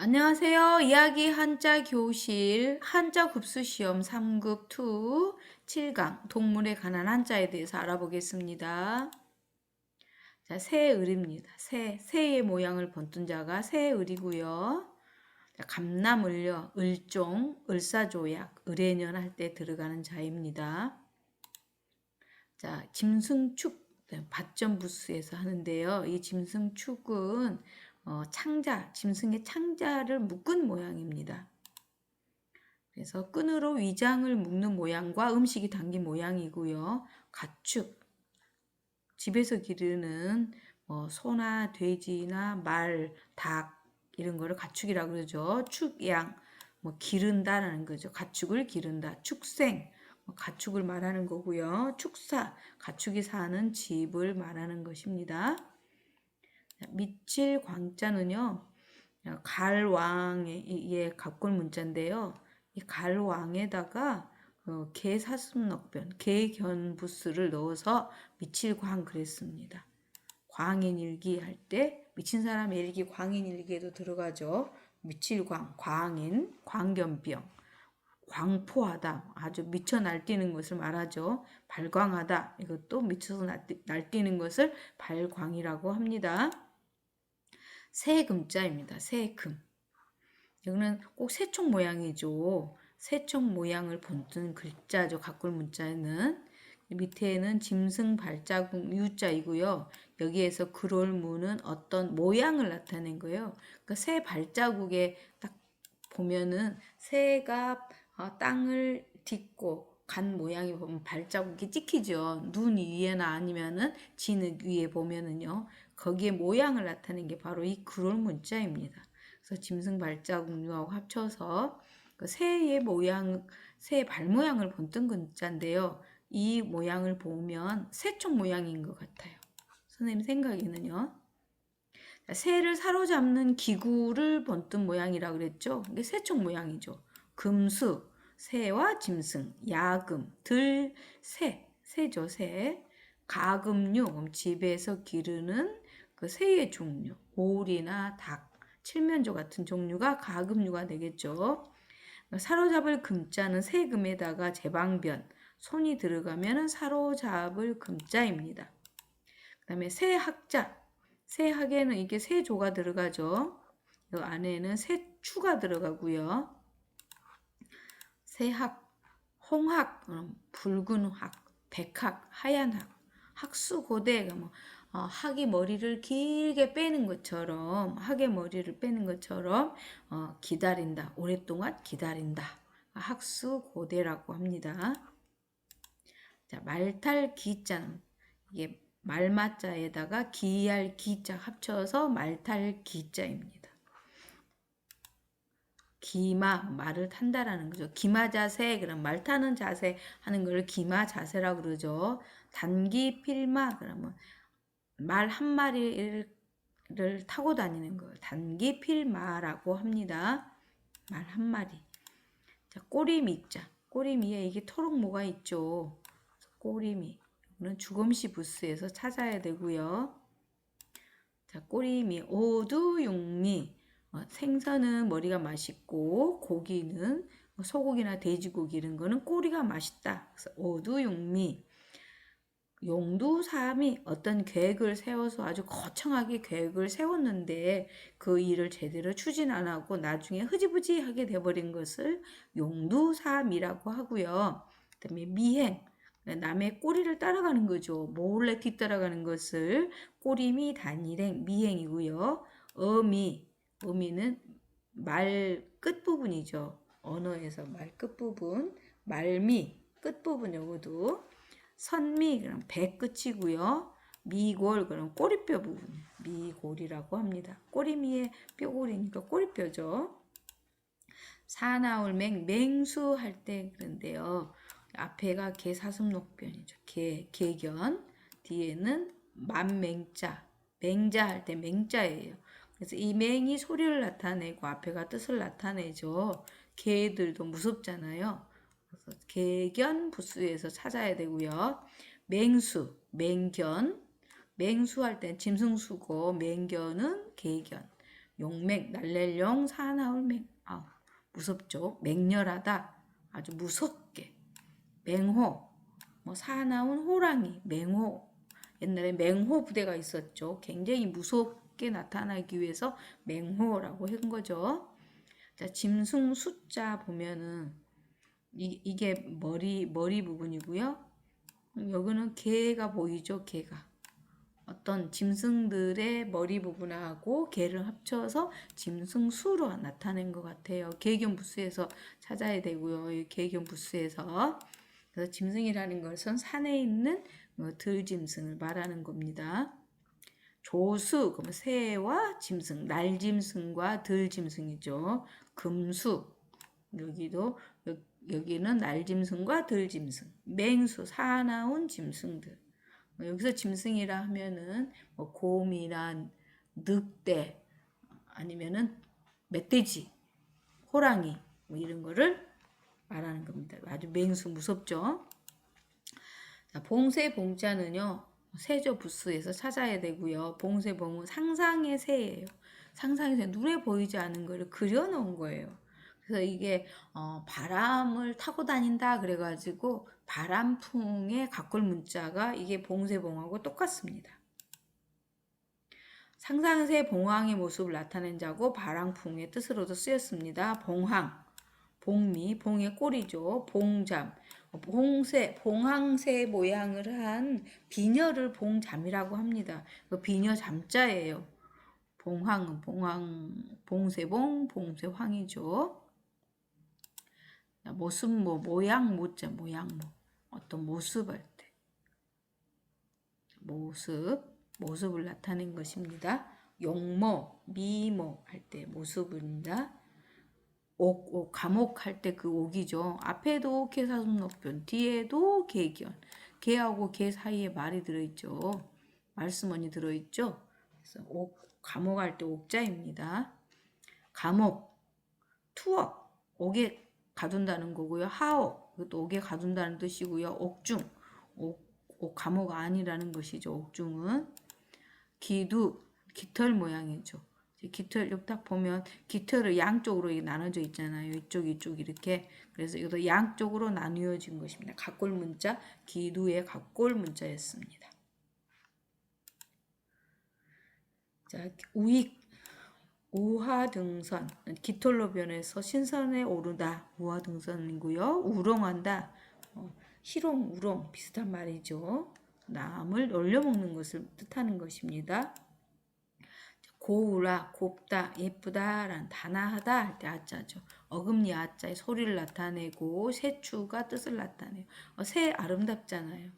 안녕하세요. 이야기 한자 교실 한자 급수 시험 3급 2 7강 동물에 관한 한자에 대해서 알아보겠습니다. 자, 새을입니다. 새의 모양을 본뜬 자가 새을이고요. 자, 감남을려, 을종, 을사조약, 을해년 할 때 들어가는 자입니다. 자, 짐승축 밭전부수에서 하는데요. 이 짐승축은 짐승의 창자를 묶은 모양입니다. 그래서 끈으로 위장을 묶는 모양과 음식이 담긴 모양이고요. 가축, 집에서 기르는 소나 돼지나 말, 닭 이런 거를 가축이라고 그러죠. 축양, 기른다라는 거죠. 가축을 기른다. 축생, 가축을 말하는 거고요. 축사, 가축이 사는 집을 말하는 것입니다. 미칠 광자는요. 갈왕의 갑골 문자인데요. 이 갈왕에다가 개사슴넉변, 개견부스를 넣어서 미칠광 그랬습니다. 광인일기 할 때 미친 사람의 일기 광인일기에도 들어가죠. 미칠광, 광인, 광견병, 광포하다, 아주 미쳐 날뛰는 것을 말하죠. 발광하다, 이것도 미쳐서 날뛰는 것을 발광이라고 합니다. 새금자입니다. 새금. 이거는 꼭 새총 모양이죠. 새총 모양을 본뜬 글자죠. 갑골 문자에는. 밑에는 짐승 발자국 유자이고요. 여기에서 그롤무는 어떤 모양을 나타낸 거예요. 그러니까 새 발자국에 딱 보면은 새가 땅을 딛고 간 모양이 보면 발자국이 찍히죠. 눈 위에나 아니면은 진흙 위에 보면은요. 거기에 모양을 나타낸 게 바로 이 그롤 문자입니다. 그래서 짐승 발자국류하고 합쳐서 그 새의 모양, 새의 발 모양을 본뜬 글자인데요. 이 모양을 보면 새총 모양인 것 같아요. 선생님 생각에는요. 새를 사로잡는 기구를 본뜬 모양이라 그랬죠. 이게 새총 모양이죠. 금수, 새와 짐승, 야금, 들, 새죠, 새. 가금류, 집에서 기르는 그 새의 종류, 오리나 닭, 칠면조 같은 종류가 가금류가 되겠죠. 사로잡을 금자는 새금에다가 제방변, 손이 들어가면 사로잡을 금자입니다. 그 다음에 새학자, 새학에는 이게 새조가 들어가죠. 이 안에는 새추가 들어가고요. 새학, 홍학, 붉은 학, 백학, 하얀 학, 학수고대가 학이 머리를 길게 빼는 것처럼, 학의 머리를 빼는 것처럼 기다린다, 오랫동안 기다린다. 학수고대라고 합니다. 자, 말탈 기자는 이게 말마자에다가 기할 기자 합쳐서 말탈 기자입니다. 기마, 말을 탄다라는 거죠. 기마 자세, 그럼 말 타는 자세 하는 걸 기마 자세라고 그러죠. 단기 필마, 그러면 말 한 마리를 타고 다니는 걸 단기 필마라고 합니다. 말 한 마리. 자, 꼬리미자. 꼬리미에 이게 토록모가 있죠. 꼬리미. 이거는 주검시 부스에서 찾아야 되고요. 자, 꼬리미, 오두육미. 생선은 머리가 맛있고 고기는 소고기나 돼지고기 이런 거는 꼬리가 맛있다. 그래서 오두육미. 용두삼이 어떤 계획을 세워서 아주 거창하게 계획을 세웠는데 그 일을 제대로 추진 안 하고 나중에 흐지부지하게 돼버린 것을 용두삼이라고 하고요. 그다음에 미행. 남의 꼬리를 따라가는 거죠. 몰래 뒤따라가는 것을 꼬리미 단일행 미행이고요. 어미는 말 끝부분이죠. 언어에서 말 끝부분, 말미 끝부분 요거도 선미 그럼 배 끝이고요. 미골 그럼 꼬리뼈 부분 미골이라고 합니다. 꼬리미의 뼈골이니까 꼬리뼈죠. 사나울맹 맹수 할 때 그런데요. 앞에가 개사슴록변이죠. 개견 뒤에는 만맹자 맹자 할 때 맹자예요. 그래서 이 맹이 소리를 나타내고 앞에가 뜻을 나타내죠. 개들도 무섭잖아요. 그래서 개견 부수에서 찾아야 되고요. 맹수, 맹견, 맹수할 때 짐승수고 맹견은 개견. 용맹, 날렐령, 사나울 맹. 무섭죠. 맹렬하다. 아주 무섭게. 맹호, 뭐 사나운 호랑이, 맹호. 옛날에 맹호 부대가 있었죠. 굉장히 무섭게 나타나기 위해서 맹호라고 한 거죠. 자, 짐승 숫자 보면은 이게 머리 부분이고요. 여기는 개가 보이죠, 개가. 어떤 짐승들의 머리 부분하고 개를 합쳐서 짐승수로 나타낸 것 같아요. 개견부수에서 찾아야 되고요. 이 개견부수에서. 그래서 짐승이라는 것은 산에 있는 들짐승을 말하는 겁니다. 조수, 그러면 새와 짐승, 날짐승과 들짐승이죠. 금수, 여기는 날짐승과 들짐승. 맹수, 사나운 짐승들. 여기서 짐승이라 하면은 뭐 곰이나 늑대 아니면은 멧돼지, 호랑이 뭐 이런 거를 말하는 겁니다. 아주 맹수 무섭죠. 자, 봉새 봉자는요. 세조 부수에서 찾아야 되고요. 봉새 봉은 상상의 새예요. 상상의 새, 눈에 보이지 않은 걸 그려놓은 거예요. 그래서 이게 바람을 타고 다닌다 그래가지고 바람풍의 가꿀 문자가 이게 봉쇄봉하고 똑같습니다. 상상의 봉황의 모습을 나타낸 자고 바람풍의 뜻으로도 쓰였습니다. 봉황, 봉미, 봉의 꼬리죠. 봉잠, 봉새, 봉황새 모양을 한 비녀를 봉잠이라고 합니다. 비녀 잠자예요. 봉황은 봉쇄봉, 봉쇄황이죠. 모습 모양 모자 모양모 어떤 모습할 때 모습을 나타낸 것입니다. 용모 미모 할 때 모습입니다. 옥 감옥 할 때 그 옥이죠. 앞에도 개사슴노변 뒤에도 개견 개하고 개 사이에 말이 들어있죠. 말씀원이 들어있죠. 그래서 옥 감옥 할 때 옥자입니다. 감옥 투억 옥에 가둔다는 거고요. 하옥, 이것도 옥에 가둔다는 뜻이고요. 옥중, 옥 감옥 아니라는 것이죠. 옥중은. 기두, 깃털 모양이죠. 깃털, 여기 딱 보면 깃털을 양쪽으로 나눠져 있잖아요. 이쪽 이렇게. 그래서 이것도 양쪽으로 나누어진 것입니다. 각골 문자, 기두의 각골 문자였습니다. 자, 우익. 우하등선, 깃털로 변해서 신선에 오르다, 우하등선이고요. 우롱한다, 희롱, 우롱 비슷한 말이죠. 남을 놀려먹는 것을 뜻하는 것입니다. 고우라, 곱다, 예쁘다, 란 다나하다 할 때 아자죠. 어금니 아자의 소리를 나타내고 새추가 뜻을 나타내요. 새 아름답잖아요.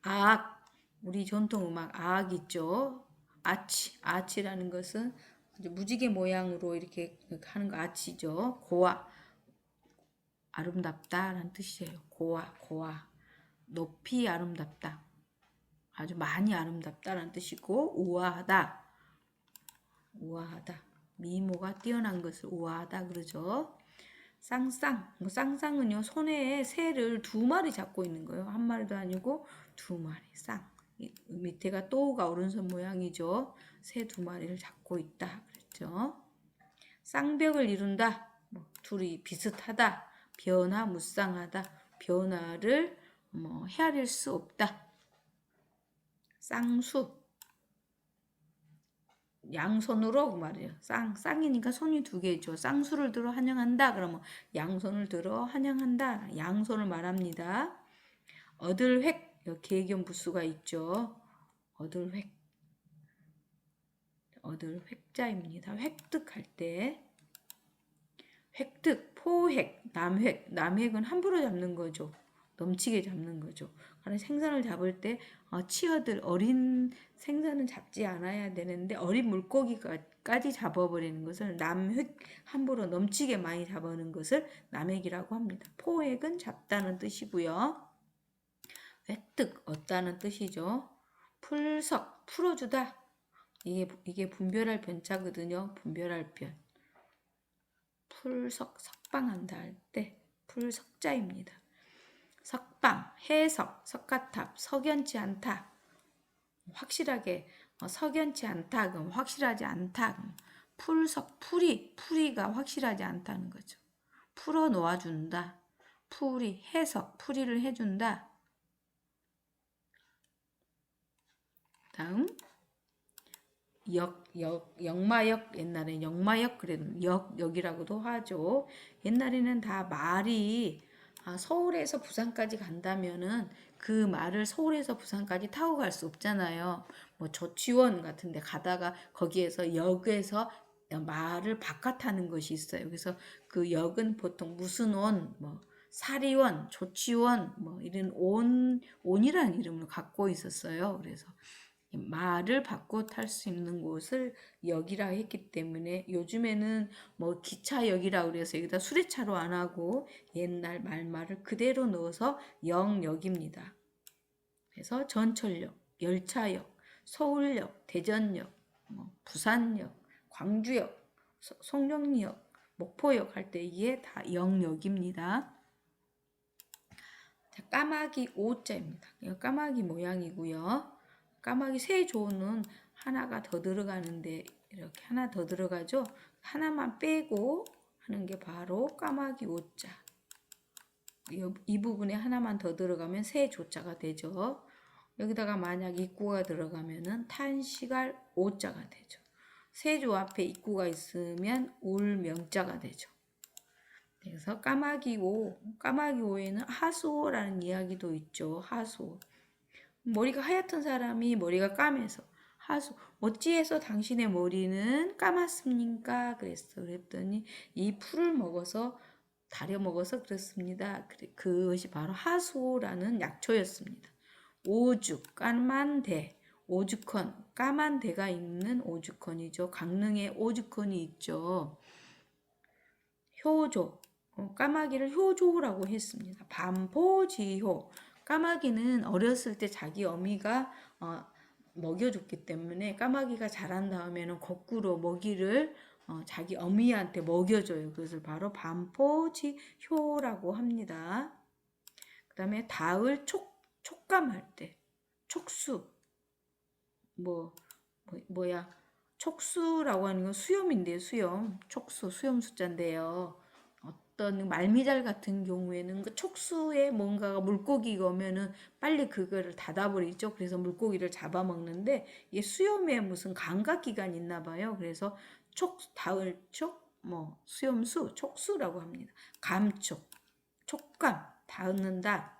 아악, 우리 전통음악 아악 있죠. 아치라는 것은 무지개 모양으로 이렇게 하는 거 아치죠. 고아, 아름답다라는 뜻이에요. 고아, 높이 아름답다, 아주 많이 아름답다라는 뜻이고, 우아하다, 미모가 뛰어난 것을 우아하다 그러죠. 쌍쌍은요 손에 새를 2마리 잡고 있는 거예요. 한 마리도 아니고 2마리. 밑에가 또가 오른손 모양이죠. 새 2마리를 잡고 있다 그랬죠. 쌍벽을 이룬다, 둘이 비슷하다, 변화 무쌍하다, 변화를 헤아릴 수 없다. 쌍수, 양손으로 말이에요. 쌍이니까 손이 2개죠. 쌍수를 들어 환영한다 그러면 양손을 들어 환영한다, 양손을 말합니다. 어들획, 개견 부수가 있죠. 어들획자입니다. 획득할 때 획득, 포획, 남획은 함부로 잡는 거죠. 넘치게 잡는 거죠. 그래서 생선을 잡을 때 치어들 어린 생선은 잡지 않아야 되는데 어린 물고기까지 잡아버리는 것을 남획, 함부로 넘치게 많이 잡아오는 것을 남획이라고 합니다. 포획은 잡다는 뜻이고요. 획득, 얻다는 뜻이죠. 풀석, 풀어주다. 이게 분별할 변자거든요. 분별할 변. 석방한다 할 때 풀석자입니다. 석방, 해석, 석가탑, 석연치 않다. 확실하게 석연치 않다, 그럼 확실하지 않다. 그럼 풀이가 확실하지 않다는 거죠. 풀어 놓아준다. 풀이를 해준다. 다음 역마역, 옛날에 역마역 그래도 역이라고도 하죠. 옛날에는 다 말이 서울에서 부산까지 간다면은 그 말을 서울에서 부산까지 타고 갈 수 없잖아요. 뭐 조치원 같은 데 가다가 거기에서 역에서 말을 바꿔 타는 것이 있어요. 그래서 그 역은 보통 무슨 원, 뭐 사리원, 조치원, 뭐 이런 온이라는 이름을 갖고 있었어요. 그래서 말을 바꿔 탈 수 있는 곳을 역이라 했기 때문에 요즘에는 뭐 기차역이라고 그래서 여기다 수레차로 안 하고 옛날 말말을 그대로 넣어서 역입니다. 그래서 전철역, 열차역, 서울역, 대전역, 뭐 부산역, 광주역, 송정리역, 목포역 할 때 이게 다 역입니다. 까마귀 O자입니다. 까마귀 모양이고요. 까마귀 세조는 하나가 더 들어가는데 이렇게 하나 더 들어가죠. 하나만 빼고 하는 게 바로 까마귀 O자. 이 부분에 하나만 더 들어가면 세조자가 되죠. 여기다가 만약 입구가 들어가면은 탄시갈 O자가 되죠. 세조 앞에 입구가 있으면 울명자가 되죠. 그래서 까마귀오에는 하수오라는 이야기도 있죠. 하수오. 머리가 하얗던 사람이 머리가 까매서 어찌해서 당신의 머리는 까맣습니까? 그랬더니 이 풀을 먹어서 다려 먹어서 그렇습니다. 그것이 바로 하수오라는 약초였습니다. 오죽 까만 대 오죽헌 까만 대가 있는 오죽헌이죠. 강릉에 오죽헌이 있죠. 효조 까마귀를 효조라고 했습니다. 반포지효 까마귀는 어렸을 때 자기 어미가 먹여줬기 때문에 까마귀가 자란 다음에는 거꾸로 먹이를 자기 어미한테 먹여줘요. 그것을 바로 반포지효라고 합니다. 그 다음에 닭을 촉감할 때 촉수 뭐야 촉수라고 하는 건 수염인데요. 수염 숫자인데요. 어떤 말미잘 같은 경우에는 그 촉수에 뭔가가 물고기가 오면은 빨리 그거를 닫아버리죠. 그래서 물고기를 잡아먹는데 이게 수염에 무슨 감각기관이 있나 봐요. 그래서 수염수, 촉수라고 합니다. 감촉, 촉감, 닿는다,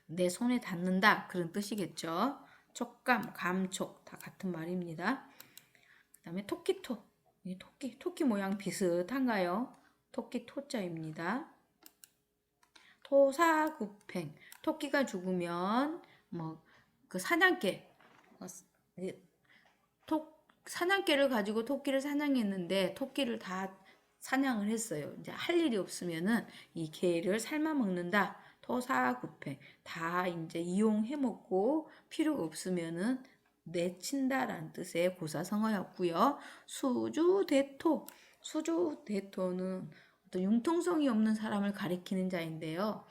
내 손에 닿는다 그런 뜻이겠죠. 촉감, 감촉 다 같은 말입니다. 그 다음에 토끼 모양 비슷한가요? 토끼 토자입니다. 토사구팽 토끼가 죽으면 그 사냥개를 가지고 토끼를 사냥했는데 토끼를 다 사냥을 했어요. 이제 할 일이 없으면은 이 개를 삶아 먹는다. 토사구팽 다 이제 이용해 먹고 필요가 없으면은 내친다라는 뜻의 고사성어였고요. 수주대토는 어떤 융통성이 없는 사람을 가리키는 자인데요.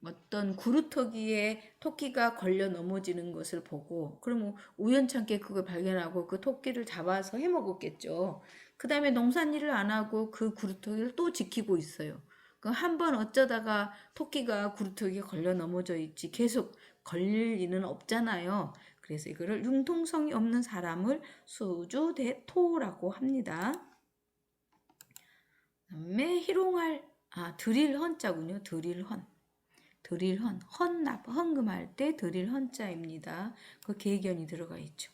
어떤 구루터기에 토끼가 걸려 넘어지는 것을 보고 그러면 우연찮게 그걸 발견하고 그 토끼를 잡아서 해먹었겠죠. 그 다음에 농산일을 안 하고 그 구루터기를 또 지키고 있어요. 한번 어쩌다가 토끼가 구루터기에 걸려 넘어져 있지 계속 걸릴 리는 없잖아요. 그래서 이거를 융통성이 없는 사람을 수주대토라고 합니다. 그다음에 희롱할 드릴 헌자군요. 헌납, 헌금할 때 드릴 헌자입니다. 그 계견이 들어가 있죠.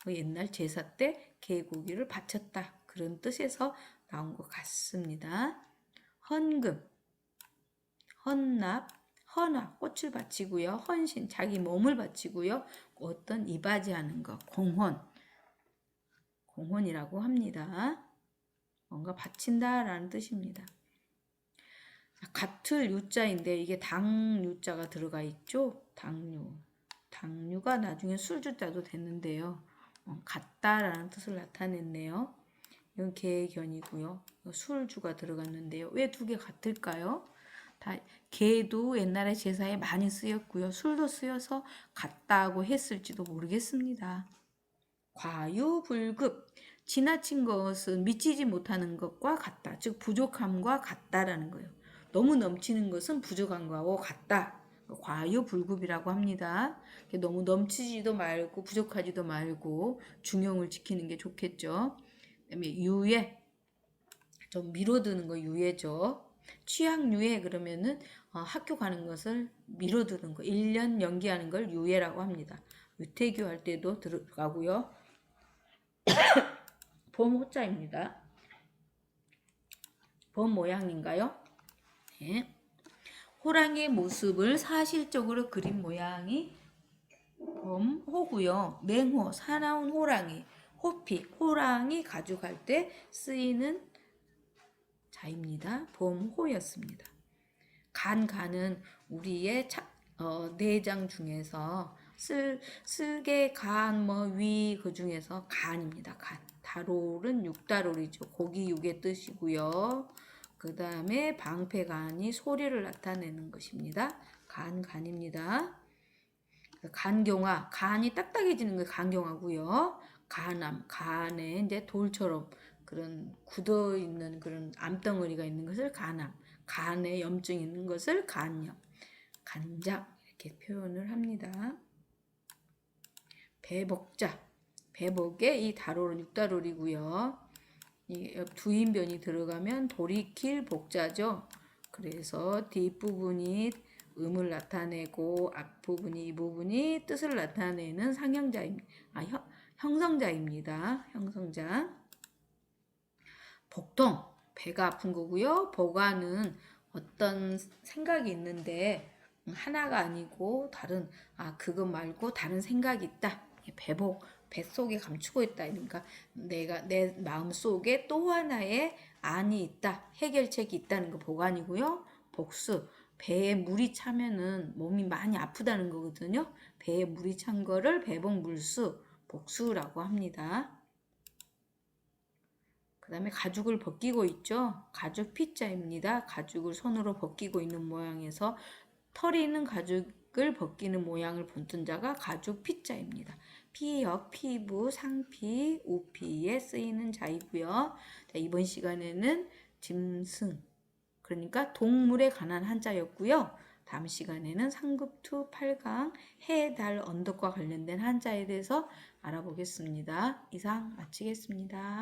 옛날 제사 때 개고기를 바쳤다. 그런 뜻에서 나온 것 같습니다. 헌금, 헌납, 헌화, 꽃을 바치고요. 헌신, 자기 몸을 바치고요. 어떤 이바지하는 것, 공헌이라고 합니다. 뭔가 바친다라는 뜻입니다. 같을 유자인데 이게 당유자가 들어가 있죠. 당유가 나중에 술주자도 됐는데요. 같다라는 뜻을 나타냈네요. 이건 개견이고요. 술주가 들어갔는데요. 왜 두 개 같을까요? 개도 옛날에 제사에 많이 쓰였고요. 술도 쓰여서 같다고 했을지도 모르겠습니다. 과유불급. 지나친 것은 미치지 못하는 것과 같다. 즉 부족함과 같다라는 거예요. 너무 넘치는 것은 부족한 거하고 같다. 과유불급이라고 합니다. 너무 넘치지도 말고 부족하지도 말고 중용을 지키는 게 좋겠죠. 그다음에 유예. 좀 미뤄두는 거 유예죠. 취약 유예 그러면은 학교 가는 것을 미뤄두는 거, 1년 연기하는 걸 유예라고 합니다. 유태교 할 때도 들어가고요. 범호자입니다. 범 모양인가요? 네. 호랑이의 모습을 사실적으로 그린 모양이 범호고요. 맹호, 사나운 호랑이, 호피, 호랑이 가져갈 때 쓰이는 자입니다. 범호였습니다. 간은 우리의 내장 중에서 쓸개, 간, 위 그 중에서 간입니다. 간. 다롤은 육다롤이죠. 고기 육의 뜻이고요. 그 다음에 방패간이 소리를 나타내는 것입니다. 간입니다. 간경화, 간이 딱딱해지는 게 간경화고요. 간암, 간에 이제 돌처럼 그런 굳어 있는 그런 암덩어리가 있는 것을 간암, 간에 염증이 있는 것을 간염, 간장 이렇게 표현을 합니다. 배복자, 배복에 이 다롤은 육다롤이고요. 이 두인변이 들어가면 돌이킬 복자죠. 그래서 뒷부분이 음을 나타내고 앞부분이 이 부분이 뜻을 나타내는 상형자입니다. 형성자입니다. 형성자. 복통, 배가 아픈 거고요. 보관은 어떤 생각이 있는데 하나가 아니고 다른 그거 말고 다른 생각이 있다. 배복, 뱃속에 감추고 있다. 그러니까 내가 내 마음 속에 또 하나의 안이 있다. 해결책이 있다는 거 보관이고요. 복수, 배에 물이 차면은 몸이 많이 아프다는 거거든요. 배에 물이 찬 거를 배복물수, 복수라고 합니다. 그 다음에 가죽을 벗기고 있죠. 가죽 피자입니다. 가죽을 손으로 벗기고 있는 모양에서 털이 있는 가죽을 벗기는 모양을 본뜬 자가 가죽 피자입니다. 피역, 피부, 상피, 우피에 쓰이는 자이고요. 자, 이번 시간에는 짐승, 그러니까 동물에 관한 한자였고요. 다음 시간에는 상급투 8강 해, 달, 언덕과 관련된 한자에 대해서 알아보겠습니다. 이상 마치겠습니다.